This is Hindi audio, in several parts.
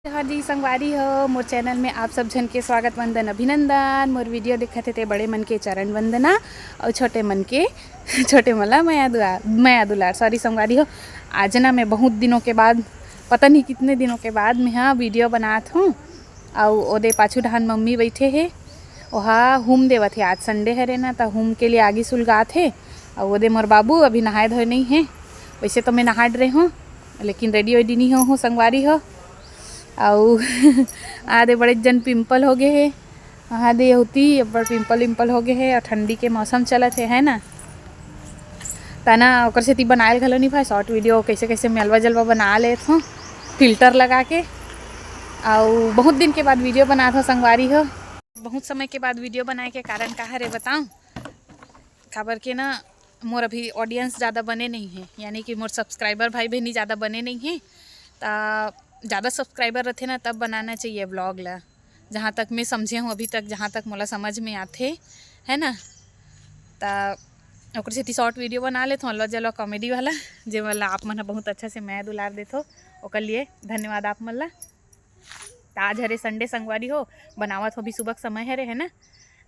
हाँ जी संगवारी हो मोर चैनल में आप सब झन के स्वागत वंदन अभिनंदन। मोर वीडियो देखते थे बड़े मन के चरण वंदना और छोटे मन के छोटे मला मैं दुलार सॉरी संगवारी हो। आज ना मैं बहुत दिनों के बाद पता नहीं कितने दिनों के बाद मैं हाँ वीडियो बनात हूँ और ओदे पाछू ढहान मम्मी बैठे है वहा हुम देवत है। आज संडे हरे ना तो हुम के लिए आगे सुलगात है और ओदे मोर बाबू अभी नहाए धोए नहीं है। वैसे तो मैं नहा रहे हूँ लेकिन रेडी वेडी नहीं हो संगवारी हो। आउ आधे बड़े जन पिंपल हो गए है आधे होती बड़ पिंपल हो गए है और ठंडी के मौसम चलत है ना तना ओकर सेती बनाए घलो नहीं भाई शॉर्ट वीडियो कैसे कैसे मेलवा जलवा बना लेत हूँ फिल्टर लगा के। आउ बहुत दिन के बाद वीडियो बनात हो संगवारी हो। बहुत समय के बाद वीडियो बनाए के कारण का है बताऊँ खबर के ना मोर अभी ऑडियंस ज़्यादा बने नहीं है यानी कि मोर सब्सक्राइबर भाई बहनी ज़्यादा बने नहीं हैं। ज़्यादा सब्सक्राइबर रहते ना तब बनाना चाहिए ब्लॉग ला। जहाँ तक मैं समझे हूँ अभी तक जहाँ तक मोला समझ में आते है ना तो से शॉर्ट वीडियो बना लेते हल्ला जलो कॉमेडी वाला जे वाला आप मन बहुत अच्छा से मैं दुलार देते हो ओकर लिए धन्यवाद आप मन ला। आज हरे संडे संगवारी हो बनावत हो भी सुबह समय हरे है ना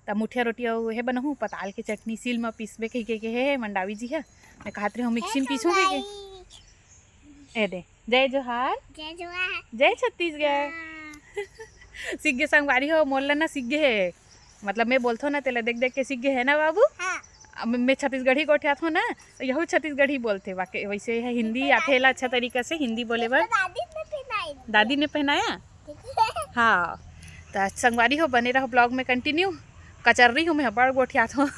तो मुठिया रोटी हे बनहूँ पताल के चटनी सील में पीसबे कही के हे मंडावी जी है मैं कहते रही हूँ मिक्सी में पीसूँ के ए दे जय जोहार जय छत्तीसगढ़ सीख गे संगवारी हो मोल ना सीख गे है मतलब मैं बोलता हूँ ना तेला देख देख के सीख गे है ना बाबू। हाँ। मैं छत्तीसगढ़ी गोठियात हूँ ना तो यही छत्तीसगढ़ी बोलते वाकई वैसे है हिंदी आते ला अच्छा तरीका से हिंदी बोले बर दादी ने पहनाया हाँ। तो संगवारी हो बने रहो ब्लॉग में कंटिन्यू कचर रही हूँ मैं बड़ गोठियात हूँ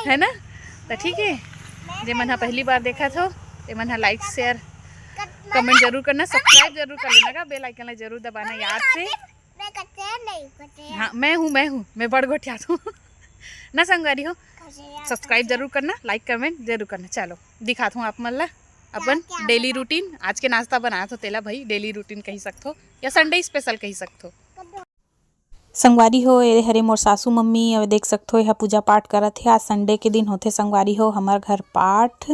है ना तो ठीक है जे मन पहली बार देखा था ते मन लाइक शेयर कमेंट जरूर करना सब्सक्राइब जरूर कर लेना का बेल आइकन जरूर दबाना याद से। हाँ मैं बड़ गोठियात हूँ ना संगवारी हो सब्सक्राइब जरूर करना लाइक कमेंट जरूर करना। चलो दिखाता हूँ आप मन ला अपन डेली रूटीन आज के नाश्ता बनाया तो तेला भाई डेली रूटीन कही सकते हो या संडे स्पेशल कही सकते हो संगवारी हो। ये हरे मोर सासू मम्मी और देख सकते हो यह पूजा पाठ करत है। आज संडे के दिन होते संगवारी हो हमार घर पाठ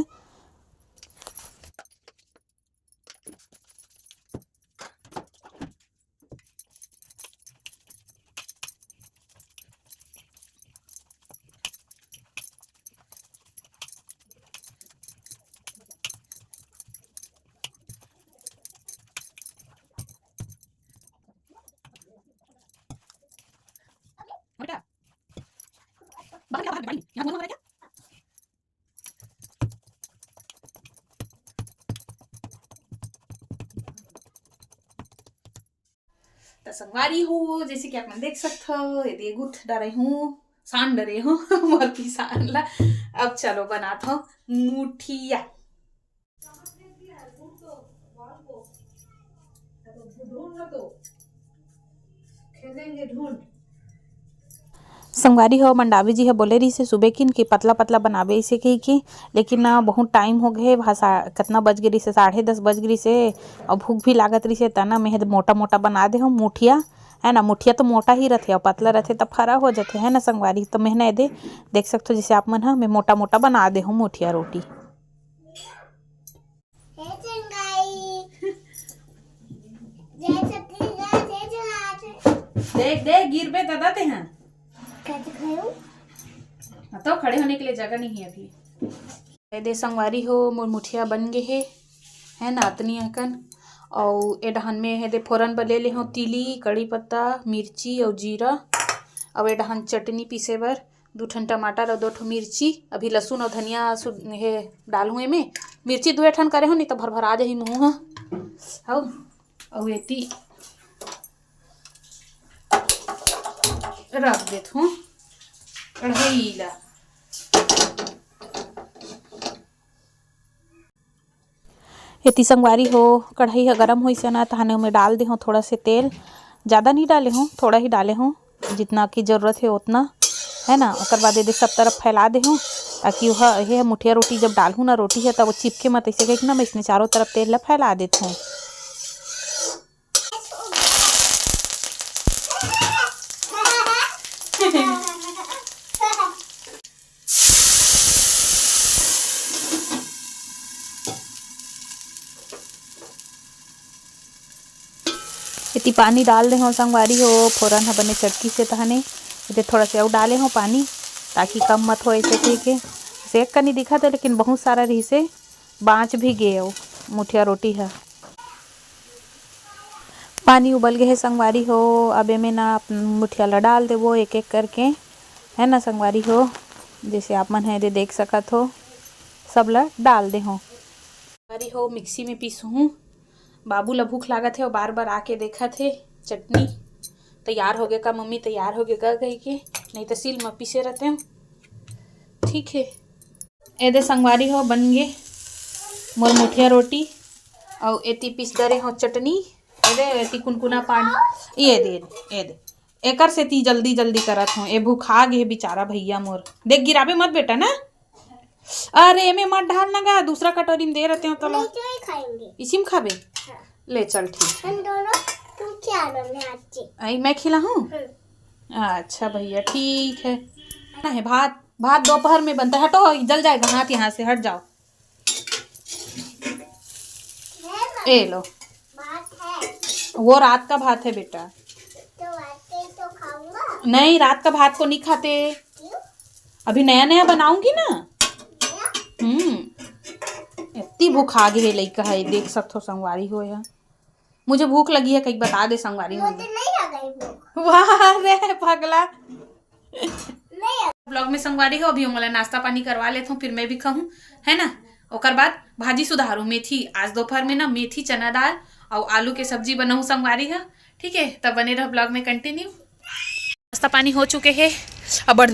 तो संगवारी हो जैसे कि आप मन देख सकते हो ये गुठ डरे हूँ सान डरे हूँ मोर किसान ला। अब चलो बनाता हूँ मुठिया संगवारी हो मंडावी जी है बोले रही से सुबह किन कि पतला पतला बनावे इसे कही की लेकिन ना बहुत टाइम हो गए भाषा कितना बज गई से 10:30 बज गई से और भूख भी लागत रही से तना मैं मोटा मोटा बना दे हूँ मुठिया है ना। मुठिया तो मोटा ही रहते और पतला रहते तब खरा हो जाते है ना संगवारी। तो मैं दे देख सकते हो जैसे आप मन मैं मोटा मोटा बना दे हूँ मुठिया रोटी। देख देख गिर पे दादा ते हैं तो खड़े होने के लिए जगह नहीं है अभी। दे संगवारी हो मोर मुठिया बन गए है ना अतनी अकन और ए डहन में है दे फोरन पर ले ले हो तिली कड़ी पत्ता मिर्ची और जीरा और ए डहन चटनी पीसे बर 2 ठन टमाटर और 2 ठो मिर्ची अभी लहसुन और धनिया है डाल हुए में मिर्ची 2 ठन करे हो नहीं तो भर भर आ जाही मुँह हाँ और एती रख देत हूँ कढ़ाई ला। इतनी संगवारी हो कढ़ाई है गरम हो ना तहाने में डाल दे हूँ थोड़ा से तेल ज़्यादा नहीं डाले हूँ थोड़ा ही डाले हूँ जितना की ज़रूरत है उतना है ना। उसके बाद ये सब तरफ फैला दे हूँ ताकि वह ये मुठिया रोटी जब डालूँ ना रोटी है तब वो चिपके मत ऐसे कहीं ना मैं इसमें चारों तरफ तेल ला फैला देती हूँ। इतनी पानी डाल दे हो संगवारी हो, फोरन ह बने चटकी से तहने इतने थोड़ा से और डाले हो पानी ताकि कम मत हो ऐसे ठीक है। सेक का नहीं दिखा था लेकिन बहुत सारा रही से बाँच भी गए हो मुठिया रोटी है। पानी उबल गए है संगवारी हो, अब में ना मुठिया ला डाल देवो एक एक करके, है ना संगवारी हो। जैसे आप मन है दे देख सकत हो सब ला डाल दे हो। संगवारी हो मिक्सी में पीसूँ, बाबू ला भूख लागत है और बार बार आके देखा थे चटनी तैयार हो गया का मम्मी, तैयार हो गया का गई के, नहीं तो सील में पीसे रहते हैं। ठीक है एदे संगवारी हो बन गए मोर मुठिया रोटी और एती पीस दरे हो चटनी, एदे एती कुनकुना पानी ये दे एकर से ती जल्दी जल्दी करत हो। ए भूखा गे बेचारा भैया मोर, देख गिराबे मत बेटा ना, अरे एमे मत डाल ना गा, दूसरा कटोरी में दे रहते हो तो खाएंगे इसी में खाबे। हाँ। ले चल ठीक हम दोनों, तुम क्या आई मैं खिलाऊं? अच्छा भैया ठीक है ना। है भात, भात दोपहर में बनता है, हटो जल जाएगा हाथ, यहाँ से हट जाओ। ए लो भात है, वो रात का भात है बेटा। तो खाऊंगा नहीं, रात का भात को नहीं खाते। क्यों? अभी नया नया बनाऊंगी ना। इतनी भूख आ गई है लइका है, देख सकते हो संगवारी हो या मुझे भूख लगी है, कहीं बता दे संगवारी हो। वाह रे पगला ब्लॉग में संगवारी हो। अभी उंगला नाश्ता पानी करवा लेता हूँ, फिर मैं भी खाऊं, है ना। ओकर बाद भाजी सुधारू मेथी, आज दोपहर में ना मेथी चना दाल और आलू के सब्जी बनाऊँ संगवारी है। ठीक है तब बने रहो ब्लॉग में कंटिन्यू। नाश्ता पानी हो चुके हैं, अब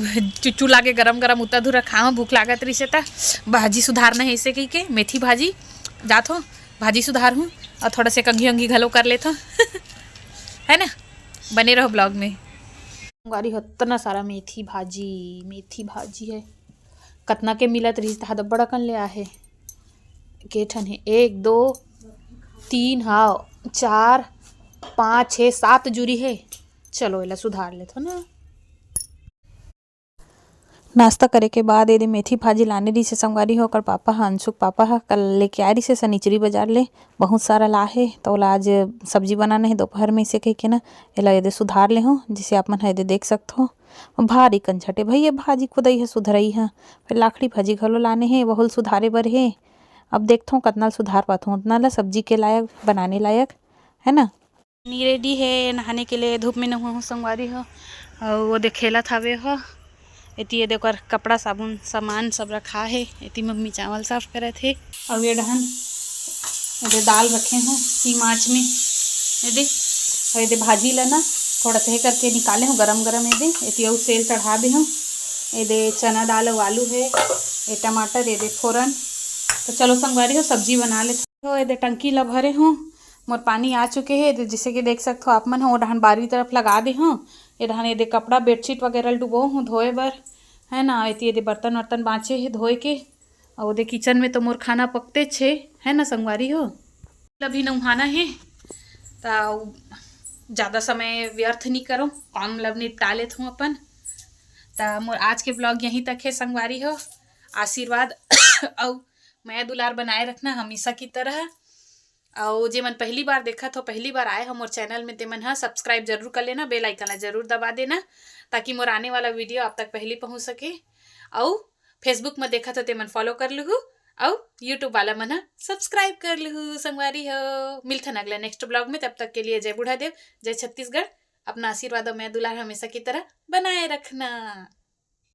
चूल्हा के गरम गरम उतर धुरा खाओ, भूख लागत रही से भाजी सुधारना है ऐसे कही के, मेथी भाजी जात हो भाजी सुधार हूँ और थोड़ा से कंघी अंघी घलो कर लेता है ना। बने रहो ब्लॉग में। गाड़ी इतना सारा मेथी भाजी है, कतना के मिलत रही था बड़ा कन ले आहे के ठन है, 1 2 3 हाँ 4 5 6 7 जूरी है। चलो एला सुधार लेते ना। नाश्ता करे के बाद ये मेथी भाजी लाने रही से संगवारी होकर पापा हा अंशुक पापा हा कल लेके आ रही से सनीचरी बाजार ले, बहुत सारा ला है तो ओला आज सब्जी बनाना है दोपहर में इसे कह के ना, एला ये सुधार ले हो जिसे आप मन है देख सकते हो। भारी कंछटे भैया भाजी खुदई है सुधरई है, फिर लाखड़ी भाजी घलो लाने हैं बहुल सुधारे बर है। अब देखता हूँ कतना सुधार पाता हूँ उतना ला सब्जी के लायक बनाने लायक, है ना। नी रेडी है नहाने के लिए, धूप में नहुआ हूँ संगवारी हो और वो देखेला थावे हो। इतनी ये देखो कपड़ा साबुन सामान सब रखा है, इतनी मम्मी चावल साफ करे थे और ये डहन ये दाल रखे हैं सी माच में, ये भाजी लेना थोड़ा सही करके निकाले हूँ गरम गरम, ये और सेल चढ़ा दे हूँ। ये चना दाल और आलू है, ये टमाटर, ये फोरन। तो चलो संगवारी हो सब्जी बना लेते हो। ये टंकी ला भरे हूँ, मोर पानी आ चुके हैं जिससे कि देख सकते हो आप मन हो, डहान बारी तरफ लगा दे हूँ। ये डहान ये कपड़ा बेडशीट वगैरह डुबो हूँ धोए बर, है ना। ये बर्तन वर्तन बाँचे है धोए के, और वो किचन में तो मोर खाना पकते छे, है ना संगवारी हो। अभी नहाना है तो ज़्यादा समय व्यर्थ नहीं करो, काम लब निपटा लेते हूँ अपन। तो मोर आज के ब्लॉग यहीं तक है संगवारी हो। आशीर्वाद और मैं दुलार बनाए रखना हमेशा की तरह। और जे मन पहली बार देखा तो पहली बार आए हम मोर चैनल में, ते मन हाँ सब्सक्राइब जरूर कर लेना, बेल आइकन जरूर दबा देना ताकि मोर आने वाला वीडियो आप तक पहले पहुंच सके। और फेसबुक में देखा तो ते मन फॉलो कर लूँ और यूट्यूब वाला मन हाँ सब्सक्राइब कर लूँ संगवारी हो। मिलते अगले नेक्स्ट ब्लॉग में, तब तक के लिए जय बूढ़ा देव, जय छत्तीसगढ़। अपना आशीर्वाद और मैं दुलार हमेशा की तरह बनाए रखना।